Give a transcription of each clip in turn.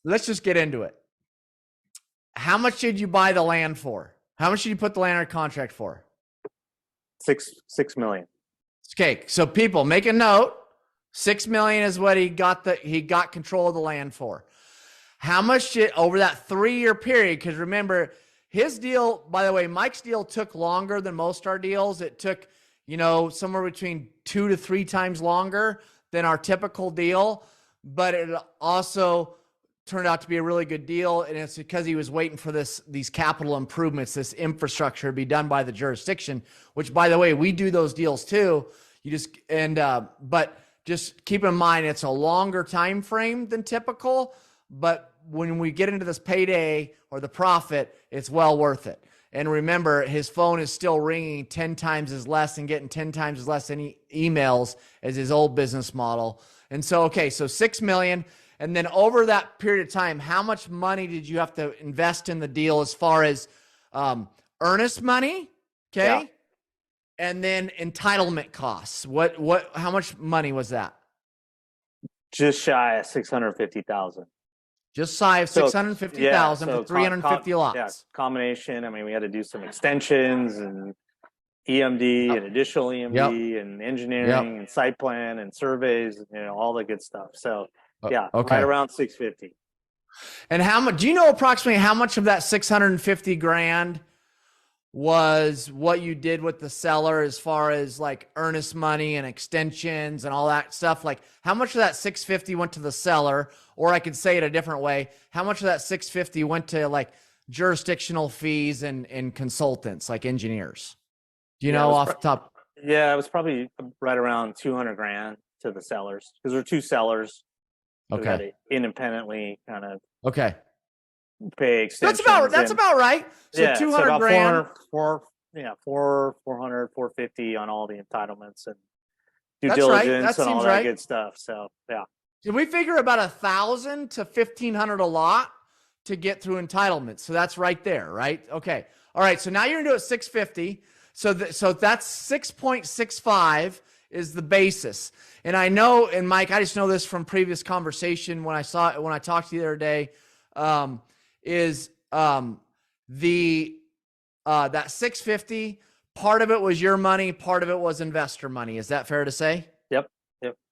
let's just get into it. How much did you buy the land for? How much did you put the land under contract for? $6 million. Okay, so people make a note. $6 million is what he got control of the land for. How much did over that 3-year period? Because remember, his deal, by the way, Mike's deal took longer than most our deals. It took, somewhere between 2 to 3 times longer than our typical deal, but it also turned out to be a really good deal. And it's because he was waiting for these capital improvements, this infrastructure to be done by the jurisdiction, which, by the way, we do those deals too. But just keep in mind, it's a longer time frame than typical, but when we get into this payday or the profit, it's well worth it. And remember, his phone is still ringing 10 times as less and getting 10 times as less any emails as his old business model. And so, okay, so $6 million. And then over that period of time, how much money did you have to invest in the deal as far as earnest money? Okay. Yeah. And then entitlement costs. How much money was that? Just shy of $650,000. Just shy of $650,000 for 350 lots. Yeah, combination. I mean, we had to do some extensions and EMD and additional EMD and engineering and site plan and surveys, all the good stuff. So right around 650. And do you know approximately how much of that 650 grand was what you did with the seller as far as like earnest money and extensions and all that stuff? Like how much of that 650 went to the seller, or I could say it a different way, how much of that 650 went to like jurisdictional fees and consultants like engineers? Do you know off the top? Yeah, it was probably right around 200 grand to the sellers because there were 2 sellers. Okay. Had to independently kind of pay extensions. That's about right. So 200 grand. 400, 450 on all the entitlements and due diligence and all that good stuff. So yeah. Did we figure about $1,000 to $1,500 a lot to get through entitlements? So that's right there, right? Okay. All right. So now you're gonna do it 650. So that's 6.65 is the basis. And I know, and Mike, I just know this from previous conversation when I talked to you the other day, that 650, part of it was your money, part of it was investor money. Is that fair to say? Yep.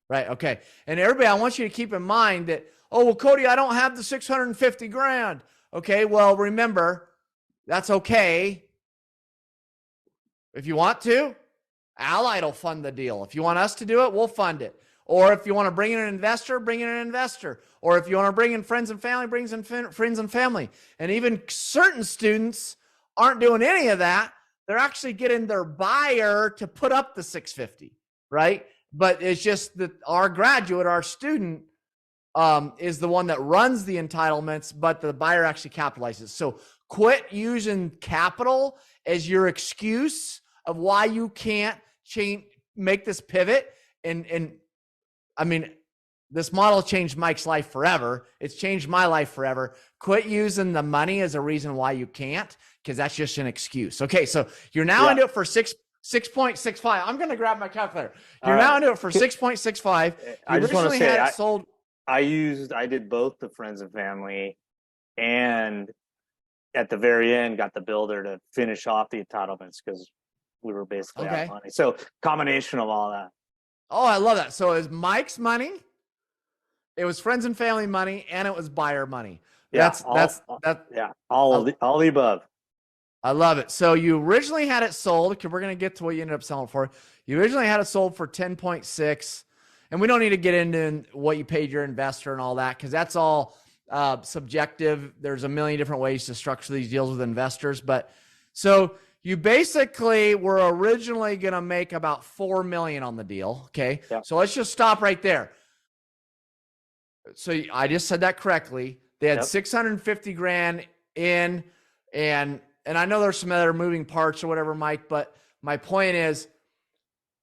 Right. Okay. And everybody, I want you to keep in mind that, Cody, I don't have the 650 grand. Okay. Well, remember, that's okay. If you want to, Allied will fund the deal. If you want us to do it, we'll fund it. Or if you want to bring in an investor, bring in an investor. Or if you want to bring in friends and family, bring in friends and family. And even certain students aren't doing any of that. They're actually getting their buyer to put up the 650, right? But it's just that our student is the one that runs the entitlements, but the buyer actually capitalizes. So quit using capital as your excuse of why you can't make this pivot. And I mean, this model changed Mike's life forever. It's changed my life forever. Quit using the money as a reason why you can't, because that's just an excuse. Okay, so you're now into it for 6.65. I'm going to grab my calculator. You're now into it for 6.65. I just want to say, sold. I did both the friends and family, and at the very end, got the builder to finish off the entitlements because we were basically out of money. So combination of all that. Oh, I love that. So it was Mike's money, it was friends and family money, and it was buyer money. Yeah, all of the above. I love it. So you originally had it sold, because we're going to get to what you ended up selling for. You originally had it sold for 10.6, and we don't need to get into what you paid your investor and all that, because that's all subjective. There's a million different ways to structure these deals with investors. But so you basically were originally going to make about $4 million on the deal. Okay. Yep. So let's just stop right there. So I just said that correctly. They had 650 grand in, and I know there's some other moving parts or whatever, Mike, but my point is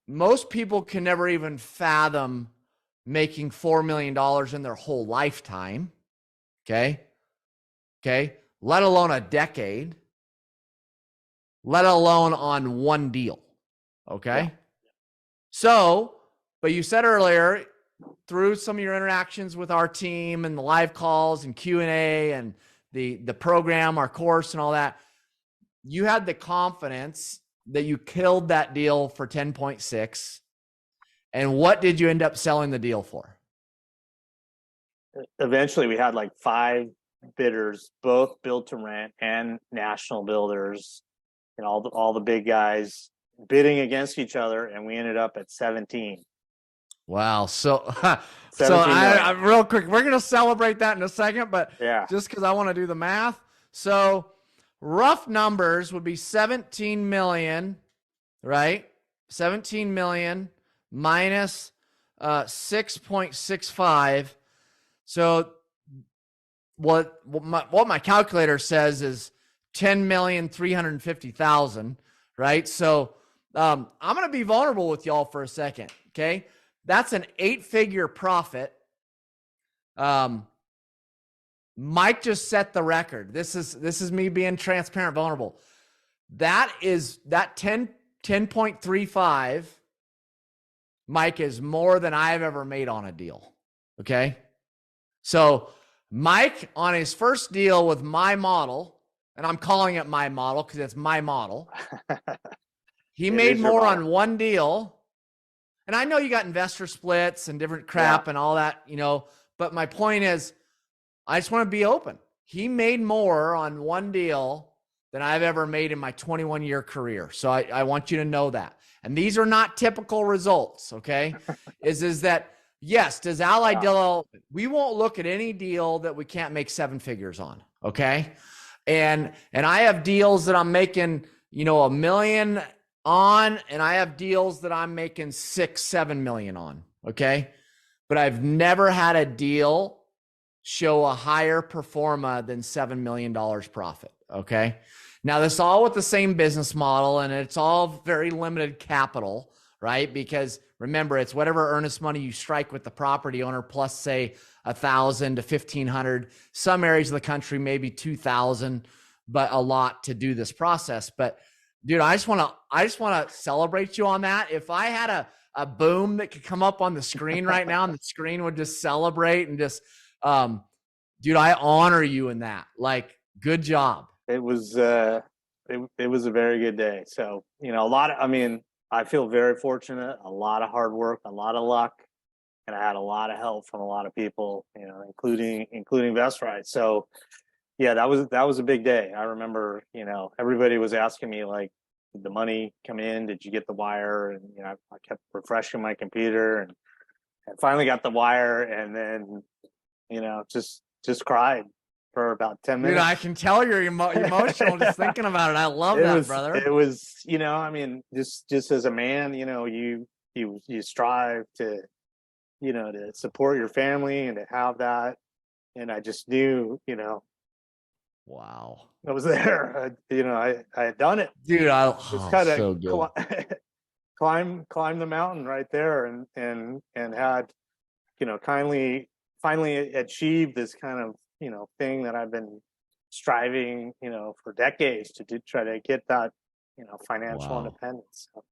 most people can never even fathom making $4 million in their whole lifetime. Okay. Let alone a decade, let alone on one deal. Okay. Yeah. So, but you said earlier, through some of your interactions with our team and the live calls and Q&A and the program, our course and all that, you had the confidence that you killed that deal for 10.6. And what did you end up selling the deal for? Eventually we had like 5 bidders, both build to rent and national builders, and all the big guys bidding against each other, and we ended up at 17. Wow. So I real quick, we're going to celebrate that in a second, but yeah, just because I want to do the math. So rough numbers would be 17 million, right? 17 million minus 6.65. So what my calculator says is 10,350,000, right? So I'm going to be vulnerable with y'all for a second. Okay. That's an 8-figure profit. Mike just set the record. This is me being transparent, vulnerable. That 10.35, Mike, is more than I've ever made on a deal. Okay. So Mike, on his first deal with my model, and I'm calling it my model because it's my model, he made more on one deal. And I know you got investor splits and different crap and all that, but my point is, I just want to be open. He made more on one deal than I've ever made in my 21-year career. So I want you to know that. And these are not typical results, okay? is that, yes, does Allied deal, we won't look at any deal that we can't make 7 figures on, okay? And I have deals that I'm making, $1 million on, and I have deals that I'm making $6-7 million on, okay? But I've never had a deal show a higher performa than $7 million profit, okay? Now, this is all with the same business model, and it's all very limited capital, right? Because remember, it's whatever earnest money you strike with the property owner plus, say, $1,000 to $1,500. Some areas of the country, maybe $2,000, but a lot to do this process. But dude, I just want to celebrate you on that. If I had a boom that could come up on the screen right now, and the screen would just celebrate and just, dude, I honor you in that. Like, good job. It was a very good day. So, I feel very fortunate, a lot of hard work, a lot of luck, and I had a lot of help from a lot of people, including VestRight. So yeah, that was a big day. I remember, everybody was asking me, like, did the money come in? Did you get the wire? And, I kept refreshing my computer and finally got the wire, and then, just cried for about 10 minutes. Dude, I can tell you're emotional just thinking about it. I love that, brother. It was, just as a man, you strive to, to support your family and to have that. And I just knew, wow, I was there. I had done it, dude. Just kind of so good. climb the mountain right there, and had, finally achieved this kind of, thing that I've been striving, for decades to try to get that, financial independence. So.